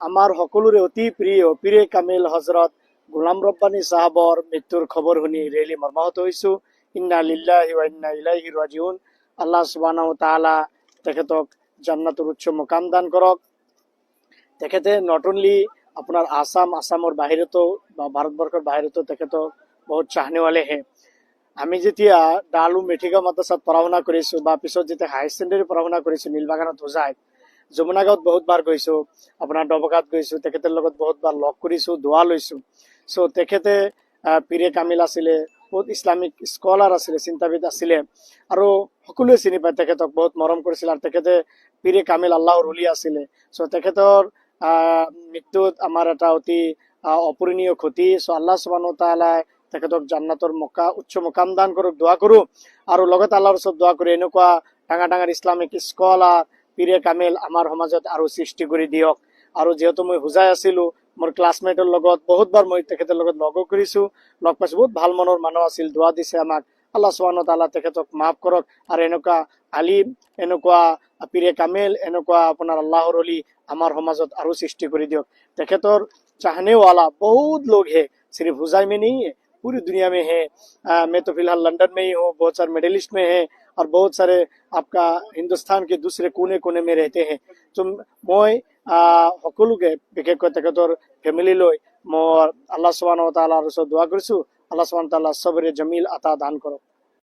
আমাৰ সকলোৰে অতি প্ৰিয় পীৰে কামিল হজৰত গোলাম ৰব্বানী সাহাবৰ মৃত্যুৰ খবৰ শুনি ৰেলি মৰ্মাহত হৈছো। ইন্না লিল্লাহি ওয়া ইন্না ইলাইহি ৰাজিউন। আল্লাহ সুবহানাহু ওয়া তাআলা তেখেতক জান্নাতুৰ উচ্চ মুকাম দান কৰক। তেখেতে নট অনলি আপোনাৰ আসামৰ বাহিৰতো বা ভাৰতবৰ্ষৰ বাহিৰতো তেখেতক বহুত চাহনেৱালে হে। আমি যেতিয়া ডালু মেথিগাঁও মাদ্ৰাসাত পঢ়া শুনা কৰিছো বা পিছত যেতিয়া হায়াৰ ছেকেণ্ডেৰী পঢ়া শুনা কৰিছো নীলবাগানত হোজাই, যমুনাগাঁৱত বহুত বাৰ গৈছো, আপোনাৰ ডবকাত গৈছো, তেখেতৰ লগত বহুত বাৰ লগ কৰিছো, দোৱা লৈছো। চ' তেখেতে পীৰে কামিল আছিলে, বহুত ইছলামিক স্কলাৰ আছিলে, চিন্তাবিদ আছিলে, আৰু সকলোৱে চিনি পায় তেখেতক, বহুত মৰম কৰিছিল। আৰু তেখেতে পীৰে কামিল আল্লাহৰ ওলি আছিলে। চ' তেখেতৰ মৃত্যুত আমাৰ এটা অতি অপূৰণীয় ক্ষতি। চ' আল্লাহ সুবহানাহু ওয়া তাআলা তেখেতক জান্নাতৰ উচ্চ মুকাম দান কৰক, দোৱা কৰো। আৰু লগতে আল্লাহৰ ওচৰত দোৱা কৰো এনেকুৱা ডাঙৰ ডাঙৰ ইছলামিক স্কলাৰ পীৰে কামিল আমাৰ সমাজত আৰু সৃষ্টি কৰি দিয়ক। আৰু যিহেতু মই হোজাই আছিলো, মোৰ ক্লাছমেটৰ লগত বহুতবাৰ মই তেখেতৰ লগত লগো কৰিছো, লগ পাইছো, বহুত ভাল মনৰ মানুহ আছিল, দোৱা দিছে আমাক। আল্লাহ সুবহানাহু ওয়া তাআলা তেখেতক মাফ কৰক। আৰু এনেকুৱা আলিম, এনেকুৱা পীৰে কামিল, এনেকুৱা আপোনাৰ আল্লাহৰ ওলি আমাৰ সমাজত আৰু সৃষ্টি কৰি দিয়ক। তেখেতৰ चाहने वाला बहुत लोग हैं, सिर्फ हुजाई में नहीं है, पूरी दुनिया में है। मैं तो फिलहाल लंदन में ही हूँ, बहुत सारे मेडलिस्ट में है, और बहुत सारे आपका हिंदुस्तान के दूसरे कोने कोने में रहते हैं। तो मैं সকলোকে বিশেষকৈ তেখেতৰ ফেমিলিলৈ মই আল্লাহ সুবহানাহু ওয়া তাআলাৰ ওচৰত দোৱা কৰিছো, আল্লাহ সুবহানাহু ওয়া তাআলা সবৰে জমিল আতা দান কৰক।